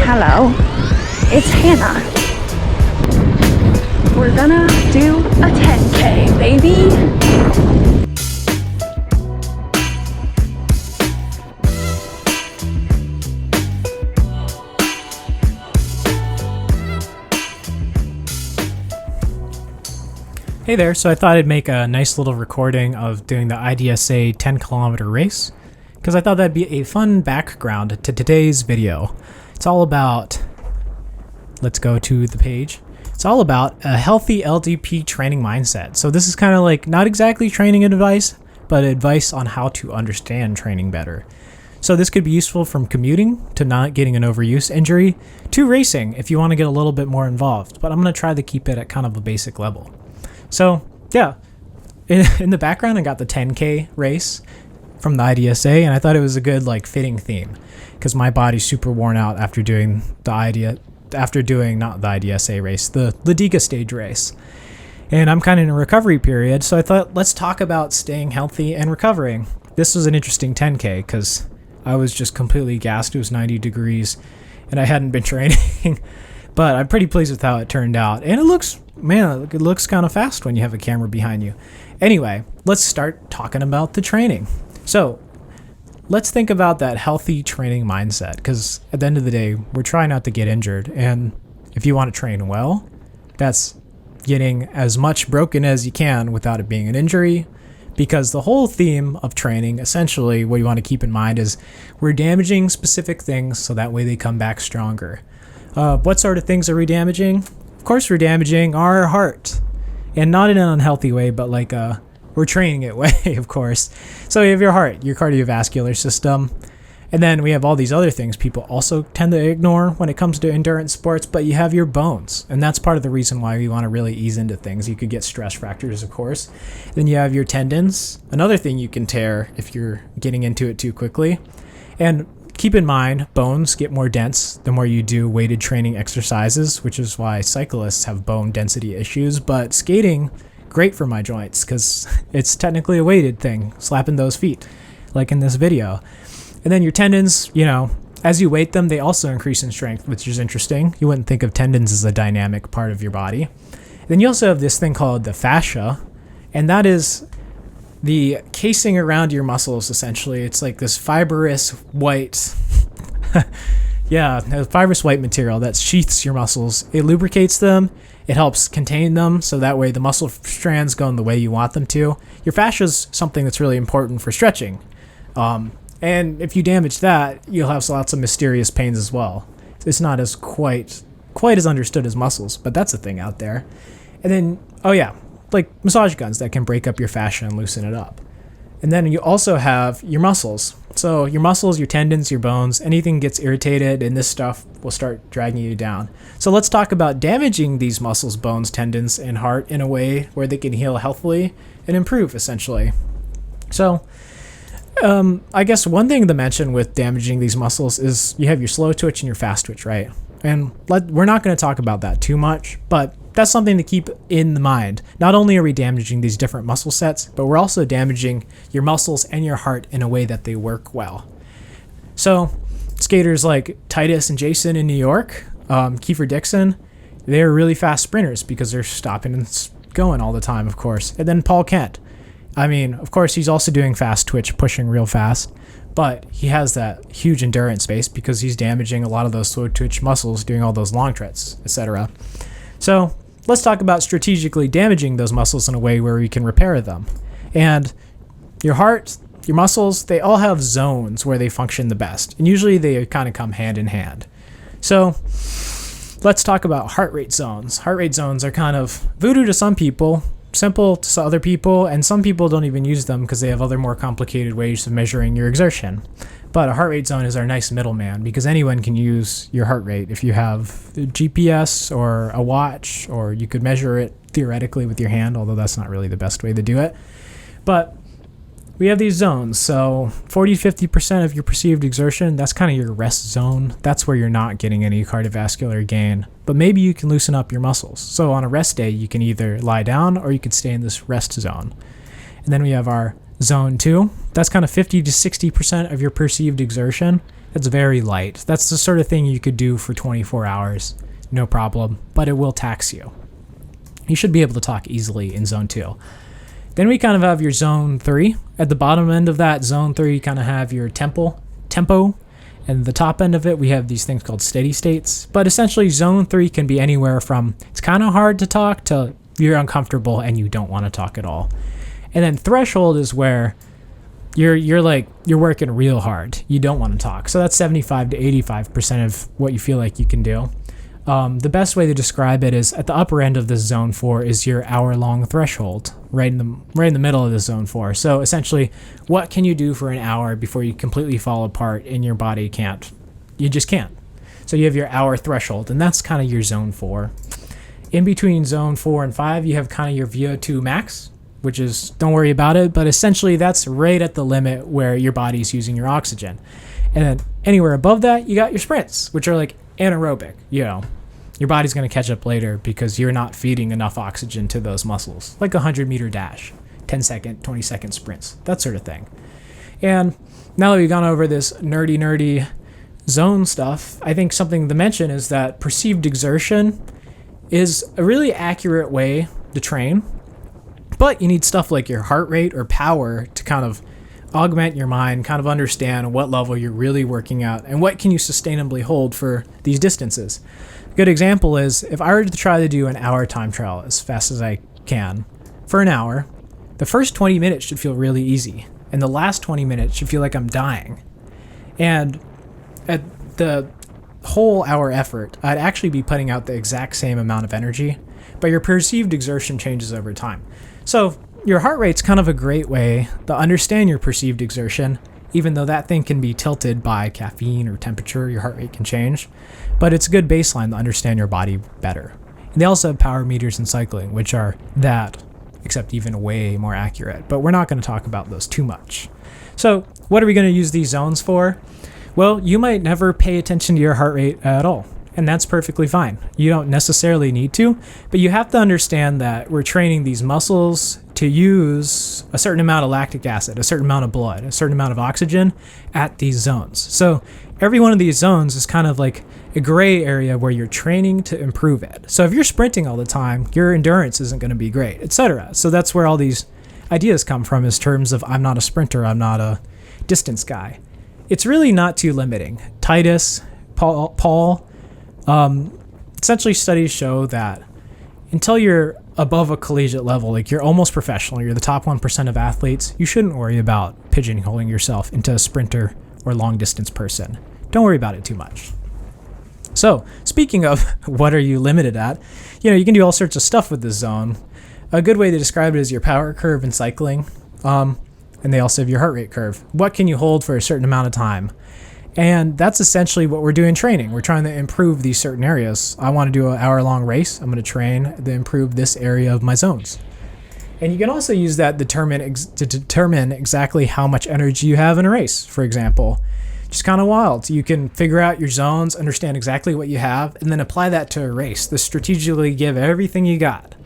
Hello, it's Hannah. We're gonna do a 10K, baby. Hey there, so I thought I'd make a nice little recording of doing the IDSA 10-kilometer race, because I thought that'd be a fun background to today's video. It's all about, let's go to the page, it's all about a healthy LDP training mindset. So this is kind of like, not exactly training advice, but advice on how to understand training better. So this could be useful from commuting to not getting an overuse injury to racing if you want to get a little bit more involved, but I'm going to try to keep it at kind of a basic level. So yeah, in the background, I got the 10K race from the IDSA, and I thought it was a good fitting theme because my body's super worn out after doing not the IDSA race, the Lidiga stage race, and I'm kind of in a recovery period. So I thought, let's talk about staying healthy and recovering. This was an interesting 10K because I was just completely gassed. It was 90 degrees, and I hadn't been training. But I'm pretty pleased with how it turned out. And it looks kind of fast when you have a camera behind you. Anyway, let's start talking about the training. So let's think about that healthy training mindset, because at the end of the day, we're trying not to get injured. And if you want to train well, that's getting as much broken as you can without it being an injury. Because the whole theme of training, essentially what you want to keep in mind is we're damaging specific things so that way they come back stronger. What sort of things are we damaging? Of course, we're damaging our heart, and not in an unhealthy way, but we're training it way, of course. So you have your heart, your cardiovascular system, and then we have all these other things people also tend to ignore when it comes to endurance sports, but you have your bones, and that's part of the reason why we want to really ease into things. You could get stress fractures, of course. Then you have your tendons, another thing you can tear if you're getting into it too quickly. And keep in mind, bones get more dense the more you do weighted training exercises, which is why cyclists have bone density issues. But skating, great for my joints because it's technically a weighted thing, slapping those feet, like in this video. And then your tendons, as you weight them, they also increase in strength, which is interesting. You wouldn't think of tendons as a dynamic part of your body. Then you also have this thing called the fascia, and that is the casing around your muscles, essentially. It's like this fibrous white, fibrous white material that sheaths your muscles. It lubricates them. It helps contain them, so that way the muscle strands go in the way you want them to. Your fascia is something that's really important for stretching. And if you damage that, you'll have lots of mysterious pains as well. It's not as quite as understood as muscles, but that's a thing out there. And then, like massage guns that can break up your fascia and loosen it up. And then you also have your muscles. So your muscles, your tendons, your bones, anything gets irritated and this stuff will start dragging you down. So let's talk about damaging these muscles, bones, tendons, and heart in a way where they can heal healthily and improve, essentially. So I guess one thing to mention with damaging these muscles is you have your slow twitch and your fast twitch, right? And we're not going to talk about that too much, but that's something to keep in mind. Not only are we damaging these different muscle sets, but we're also damaging your muscles and your heart in a way that they work well. So skaters like Titus and Jason in New York, Kiefer Dixon, they're really fast sprinters because they're stopping and going all the time, of course. And then Paul Kent. I mean, of course, he's also doing fast twitch, pushing real fast, but he has that huge endurance base because he's damaging a lot of those slow twitch muscles doing all those long treads, etc. So let's talk about strategically damaging those muscles in a way where we can repair them. And your heart, your muscles, they all have zones where they function the best. And usually they kind of come hand in hand. So let's talk about heart rate zones. Heart rate zones are kind of voodoo to some people, simple to other people, and some people don't even use them because they have other more complicated ways of measuring your exertion. But a heart rate zone is our nice middleman because anyone can use your heart rate. If you have a GPS or a watch, or you could measure it theoretically with your hand, although that's not really the best way to do it. But we have these zones. So 40-50% of your perceived exertion, that's kind of your rest zone. That's where you're not getting any cardiovascular gain. But maybe you can loosen up your muscles. So on a rest day, you can either lie down or you could stay in this rest zone. And then we have our zone 2. That's kind of 50 to 60% of your perceived exertion. That's very light. That's the sort of thing you could do for 24 hours, no problem, but it will tax you. You should be able to talk easily in zone 2. Then we kind of have your zone 3. At the bottom end of that zone 3, you kind of have your tempo, and the top end of it, we have these things called steady states. But essentially, zone 3 can be anywhere from it's kind of hard to talk to you're uncomfortable and you don't want to talk at all. And then threshold is where you're working real hard. You don't want to talk. So that's 75 to 85% of what you feel like you can do. The best way to describe it is at the upper end of this zone 4 is your hour-long threshold, right in the middle of the zone 4. So essentially, what can you do for an hour before you completely fall apart and your body can't? You just can't. So you have your hour threshold, and that's kind of your zone 4. In between zone 4 and 5, you have kind of your VO2 max, which is don't worry about it, but essentially that's right at the limit where your body's using your oxygen. And then anywhere above that, you got your sprints, which are like anaerobic. Your body's going to catch up later because you're not feeding enough oxygen to those muscles, like a 100-meter dash, 10-second, 20-second sprints, that sort of thing. And now that we've gone over this nerdy zone stuff, I think something to mention is that perceived exertion is a really accurate way to train, but you need stuff like your heart rate or power to kind of augment your mind, kind of understand what level you're really working at and what can you sustainably hold for these distances. A good example is if I were to try to do an hour time trial as fast as I can for an hour, the first 20 minutes should feel really easy and the last 20 minutes should feel like I'm dying. And at the whole hour effort, I'd actually be putting out the exact same amount of energy, but your perceived exertion changes over time. So your heart rate's kind of a great way to understand your perceived exertion, even though that thing can be tilted by caffeine or temperature, your heart rate can change. But it's a good baseline to understand your body better. And they also have power meters in cycling, which are that, except even way more accurate. But we're not going to talk about those too much. So what are we going to use these zones for? Well, you might never pay attention to your heart rate at all. And that's perfectly fine. You don't necessarily need to, but you have to understand that we're training these muscles to use a certain amount of lactic acid, a certain amount of blood, a certain amount of oxygen at these zones. So every one of these zones is kind of like a gray area where you're training to improve it. So if you're sprinting all the time, your endurance isn't going to be great, etc. So that's where all these ideas come from, is terms of I'm not a sprinter, I'm not a distance guy. It's really not too limiting. Titus, Paul, essentially studies show that until you're above a collegiate level, like you're almost professional, you're the top 1% of athletes, you shouldn't worry about pigeonholing yourself into a sprinter or long distance person. Don't worry about it too much. So speaking of what are you limited at, you can do all sorts of stuff with this zone. A good way to describe it is your power curve in cycling. And they also have your heart rate curve. What can you hold for a certain amount of time? And that's essentially what we're doing in training. We're trying to improve these certain areas. I want to do an hour-long race. I'm going to train to improve this area of my zones. And you can also use that to determine exactly how much energy you have in a race, for example. Just kind of wild. You can figure out your zones, understand exactly what you have, and then apply that to a race to strategically give everything you got.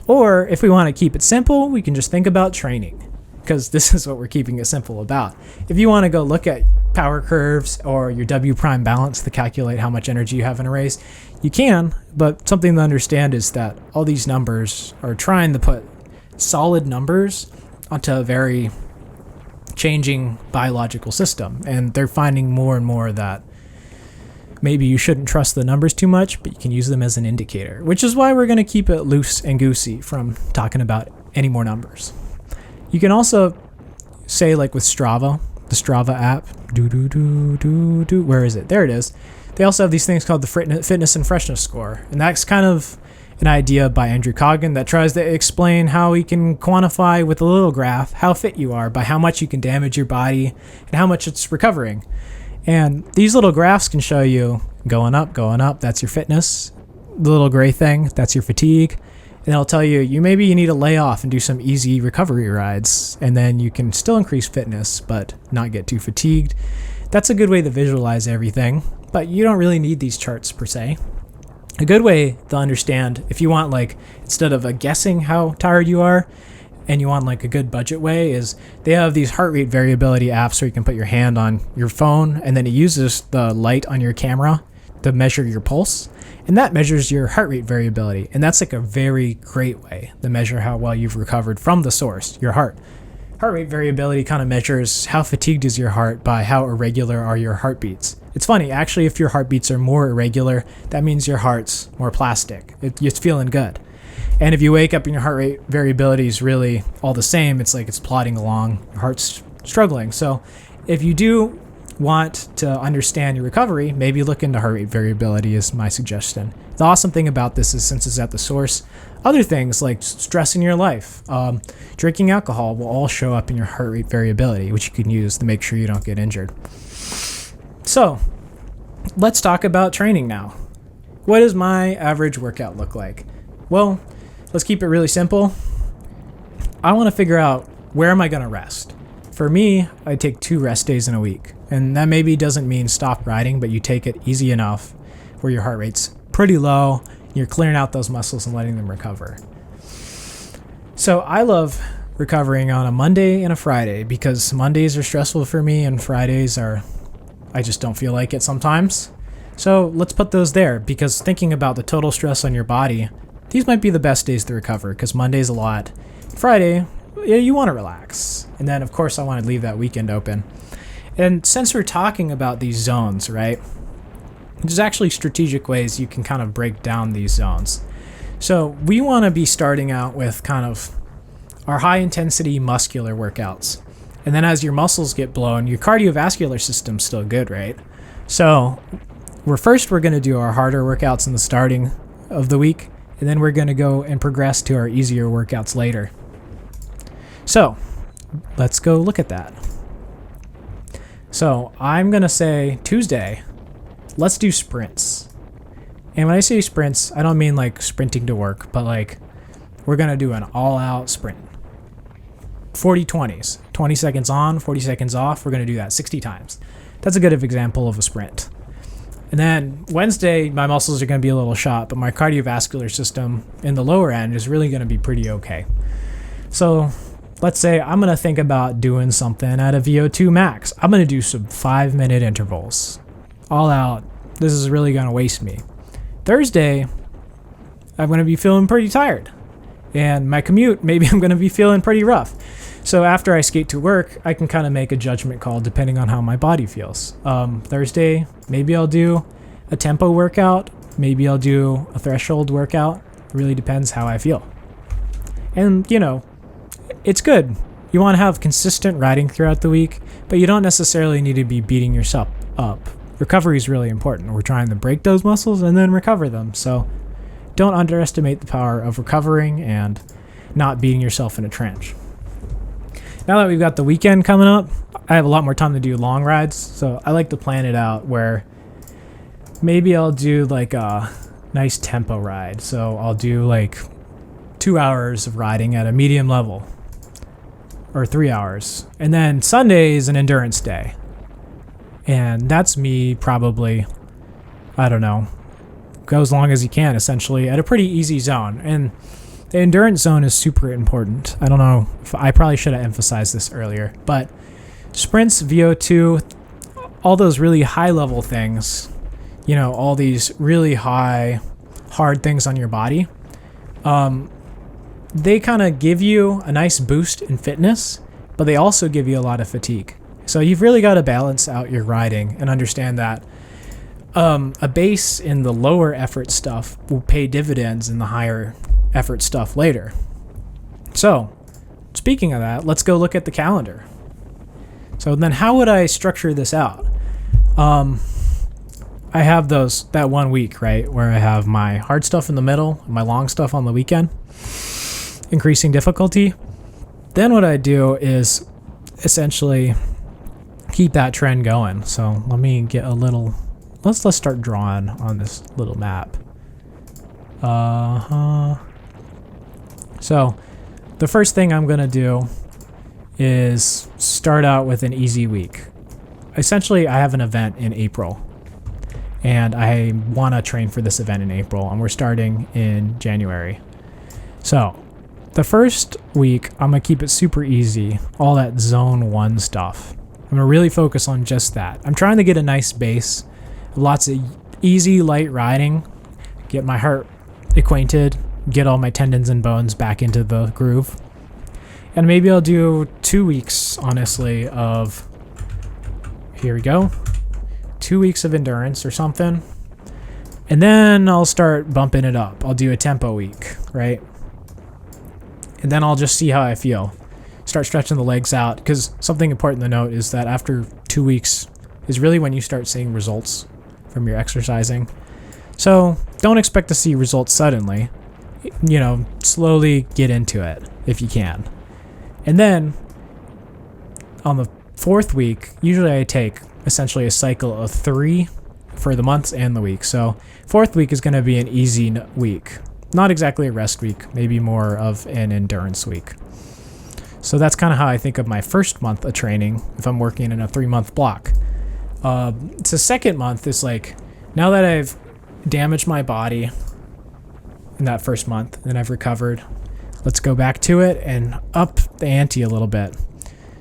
Or if we want to keep it simple, we can just think about training, because this is what we're keeping it simple about. If you want to go look at power curves or your W prime balance to calculate how much energy you have in a race, you can, but something to understand is that all these numbers are trying to put solid numbers onto a very changing biological system, and they're finding more and more that maybe you shouldn't trust the numbers too much, but you can use them as an indicator, which is why we're going to keep it loose and goosey from talking about any more numbers. You can also say, like with Strava, the Strava app, where is it? There it is. They also have these things called the fitness and freshness score, and that's kind of an idea by Andrew Coggan that tries to explain how we can quantify with a little graph how fit you are by how much you can damage your body and how much it's recovering. And these little graphs can show you going up, that's your fitness. The little gray thing, that's your fatigue. And it'll tell you you need to lay off and do some easy recovery rides, and then you can still increase fitness but not get too fatigued. That's a good way to visualize everything, but you don't really need these charts per se. A good way to understand, if you want, like, instead of guessing how tired you are, and you want like a good budget way, is they have these heart rate variability apps where you can put your hand on your phone and then it uses the light on your camera to measure your pulse, and that measures your heart rate variability. And that's like a very great way to measure how well you've recovered from the source, your heart. Heart rate variability kind of measures how fatigued is your heart by how irregular are your heartbeats. It's funny, actually, if your heartbeats are more irregular, that means your heart's more plastic. It's feeling good. And if you wake up and your heart rate variability is really all the same, it's like it's plodding along, your heart's struggling. So if you do want to understand your recovery, maybe look into heart rate variability is my suggestion. The awesome thing about this is, since it's at the source, other things like stress in your life, drinking alcohol will all show up in your heart rate variability, which you can use to make sure you don't get injured. So let's talk about training now. What does my average workout look like? Well, let's keep it really simple. I want to figure out, where am I going to rest? For me, I take 2 rest days in a week. And that maybe doesn't mean stop riding, but you take it easy enough where your heart rate's pretty low, you're clearing out those muscles and letting them recover. So I love recovering on a Monday and a Friday, because Mondays are stressful for me and Fridays I just don't feel like it sometimes. So let's put those there, because thinking about the total stress on your body, these might be the best days to recover, because Monday's a lot. Friday, yeah, you want to relax. And then, of course, I want to leave that weekend open. And since we're talking about these zones, right, there's actually strategic ways you can kind of break down these zones. So we want to be starting out with kind of our high-intensity muscular workouts. And then as your muscles get blown, your cardiovascular system's still good, right? So we're going to do our harder workouts in the starting of the week, and then we're going to go and progress to our easier workouts later. So let's go look at that. So I'm going to say Tuesday, let's do sprints. And when I say sprints, I don't mean like sprinting to work, but like we're going to do an all-out sprint. 40-20s, 20 seconds on, 40 seconds off. We're going to do that 60 times. That's a good example of a sprint. And then Wednesday, my muscles are going to be a little shot, but my cardiovascular system in the lower end is really going to be pretty okay. So let's say I'm going to think about doing something at a VO2 max. I'm going to do some 5-minute intervals. All out. This is really going to waste me. Thursday, I'm going to be feeling pretty tired. And my commute, maybe I'm going to be feeling pretty rough. So after I skate to work, I can kind of make a judgment call depending on how my body feels. Thursday, maybe I'll do a tempo workout. Maybe I'll do a threshold workout. It really depends how I feel. And, you know, it's good. You want to have consistent riding throughout the week, but you don't necessarily need to be beating yourself up. Recovery is really important. We're trying to break those muscles and then recover them. So don't underestimate the power of recovering and not beating yourself in a trench. Now that we've got the weekend coming up, I have a lot more time to do long rides. So I like to plan it out where maybe I'll do like a nice tempo ride. So I'll do like 2 hours of riding at a medium level, or 3 hours. And then Sunday is an endurance day. And that's me probably, I don't know, go as long as you can, essentially, at a pretty easy zone. And the endurance zone is super important. I don't know if I probably should have emphasized this earlier, but sprints, VO2, all those really high level things, you know, all these really high, hard things on your body, they kind of give you a nice boost in fitness, but they also give you a lot of fatigue. So you've really got to balance out your riding and understand that a base in the lower effort stuff will pay dividends in the higher effort stuff later. So speaking of that, let's go look at the calendar. So then how would I structure this out? I have that 1 week, right, where I have my hard stuff in the middle, my long stuff on the weekend, increasing difficulty. Then what I do is essentially keep that trend going. So let me get a little, let's start drawing on this little map. So the first thing I'm going to do is start out with an easy week. Essentially, I have an event in April, and I want to train for this event in April, and we're starting in January. So the first week, I'm going to keep it super easy, all that zone 1 stuff. I'm going to really focus on just that. I'm trying to get a nice base, lots of easy, light riding, get my heart acquainted, get all my tendons and bones back into the groove. And maybe I'll do 2 weeks, honestly, of, here we go, 2 weeks of endurance or something. And then I'll start bumping it up. I'll do a tempo week, right? And then I'll just see how I feel. Start stretching the legs out, because something important to note is that after 2 weeks is really when you start seeing results from your exercising. So don't expect to see results suddenly. Slowly get into it if you can. And then on the 4th week, usually I take essentially a cycle of 3 for the months and the week. So 4th week is going to be an easy week. Not exactly a rest week, maybe more of an endurance week. So that's kind of how I think of my first month of training if I'm working in a 3-month block. So 2nd month is like, now that I've damaged my body in that first month and I've recovered, let's go back to it and up the ante a little bit.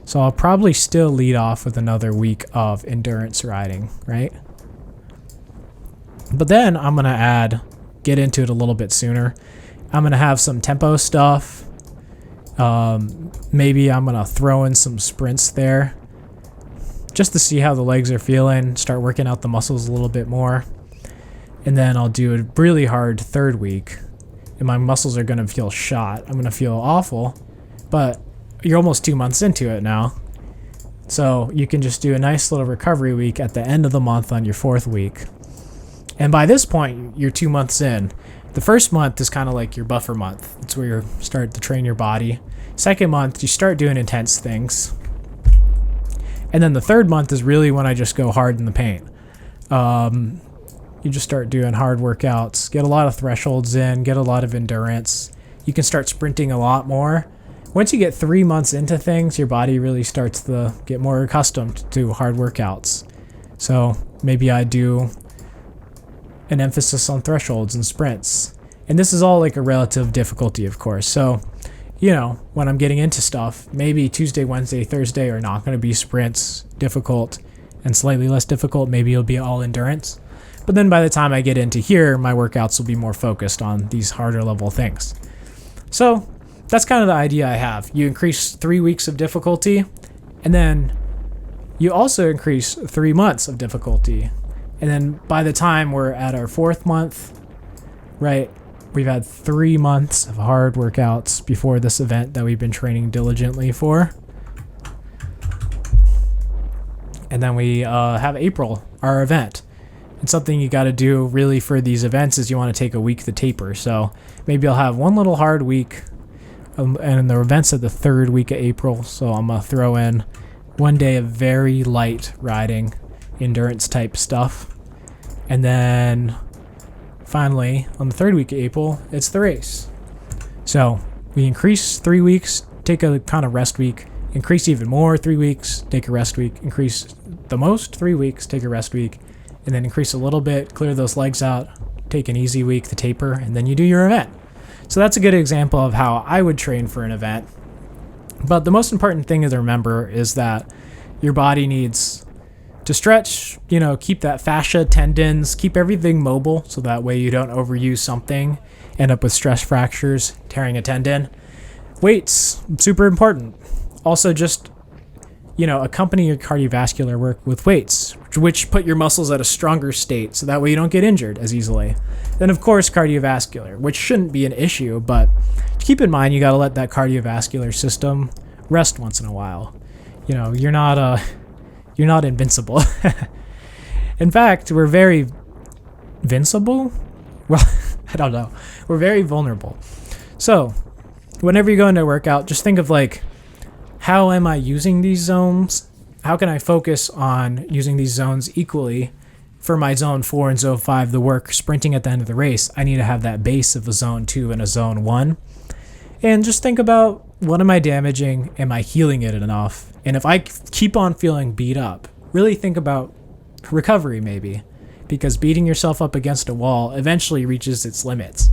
So I'll probably still lead off with another week of endurance riding, right? But then I'm going to get into it a little bit sooner. I'm going to have some tempo stuff. Maybe I'm going to throw in some sprints there just to see how the legs are feeling, start working out the muscles a little bit more. And then I'll do a really hard 3rd week. And my muscles are going to feel shot. I'm going to feel awful, but you're almost 2 months into it now. So you can just do a nice little recovery week at the end of the month on your 4th week. And by this point, you're 2 months in. The first month is kind of like your buffer month. It's where you start to train your body. 2nd month, you start doing intense things. And then the 3rd month is really when I just go hard in the paint. You just start doing hard workouts, get a lot of thresholds in, get a lot of endurance. You can start sprinting a lot more. Once you get 3 months into things, your body really starts to get more accustomed to hard workouts. So maybe I do an emphasis on thresholds and sprints. And this is all like a relative difficulty, of course. So, when I'm getting into stuff, maybe Tuesday, Wednesday, Thursday are not going to be sprints, difficult, and slightly less difficult. Maybe it'll be all endurance. But then by the time I get into here, my workouts will be more focused on these harder level things. So that's kind of the idea I have. You increase 3 weeks of difficulty, and then you also increase 3 months of difficulty. And then by the time we're at our 4th month, right, we've had 3 months of hard workouts before this event that we've been training diligently for. And then we have April, our event. And something you got to do really for these events is you want to take a week to taper. So maybe I'll have one little hard week, and the event's at the 3rd week of April. So I'm going to throw in 1 day of very light riding, endurance type stuff. And then finally, on the 3rd week of April, it's the race. So we increase 3 weeks, take a kind of rest week, increase even more 3 weeks, take a rest week, increase the most 3 weeks, take a rest week, and then increase a little bit, clear those legs out, take an easy week to taper, and then you do your event. So that's a good example of how I would train for an event. But the most important thing to remember is that your body needs to stretch, keep that fascia, tendons, keep everything mobile so that way you don't overuse something, end up with stress fractures, tearing a tendon. Weights, super important. Also just, accompany your cardiovascular work with weights, which put your muscles at a stronger state so that way you don't get injured as easily. Then, of course, cardiovascular, which shouldn't be an issue, but keep in mind you got to let that cardiovascular system rest once in a while. You're not invincible. In fact, we're very invincible? Well, I don't know. We're very vulnerable. So, whenever you go into a workout, just think of how am I using these zones? How can I focus on using these zones equally? For my zone 4 and zone 5, the work sprinting at the end of the race, I need to have that base of a zone 2 and a zone 1. And just think about, what am I damaging? Am I healing it enough? And if I keep on feeling beat up, really think about recovery maybe. Because beating yourself up against a wall eventually reaches its limits.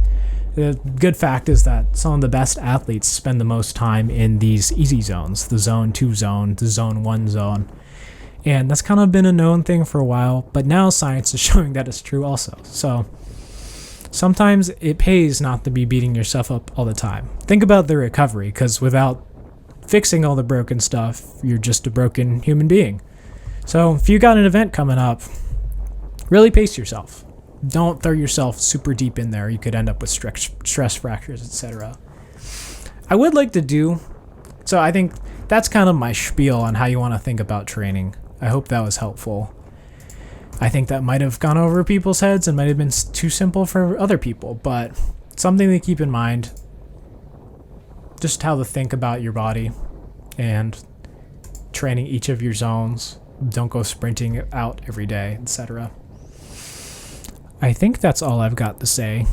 The good fact is that some of the best athletes spend the most time in these easy zones, the zone 2 zone, the zone 1 zone. And that's kind of been a known thing for a while, but now science is showing that it's true also. So sometimes it pays not to be beating yourself up all the time. Think about the recovery, because without fixing all the broken stuff, you're just a broken human being. So if you got an event coming up, really pace yourself. Don't throw yourself super deep in there. You could end up with stress fractures, etc. I would like to do, so I think that's kind of my spiel on how you want to think about training. I hope that was helpful. I think that might have gone over people's heads and might have been too simple for other people, but something to keep in mind, just how to think about your body and training each of your zones. Don't go sprinting out every day, etc. I think that's all I've got to say.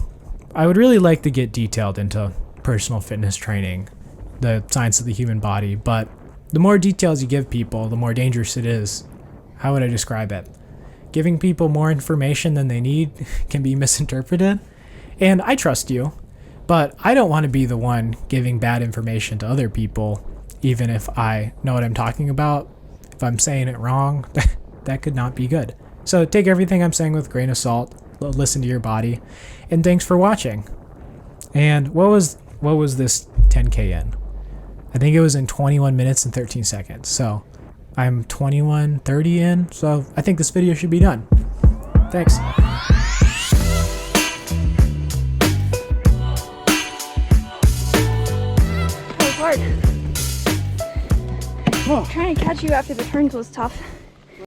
I would really like to get detailed into personal fitness training, the science of the human body, but the more details you give people, the more dangerous it is. How would I describe it? Giving people more information than they need can be misinterpreted. And I trust you, but I don't want to be the one giving bad information to other people, even if I know what I'm talking about. If I'm saying it wrong, that could not be good. So take everything I'm saying with a grain of salt. Listen to your body, and thanks for watching. And what was this 10K in? I think it was in 21 minutes and 13 seconds. So I'm 21:30 in, so I think this video should be done. Thanks. That was hard. Trying to catch you after the turns was tough.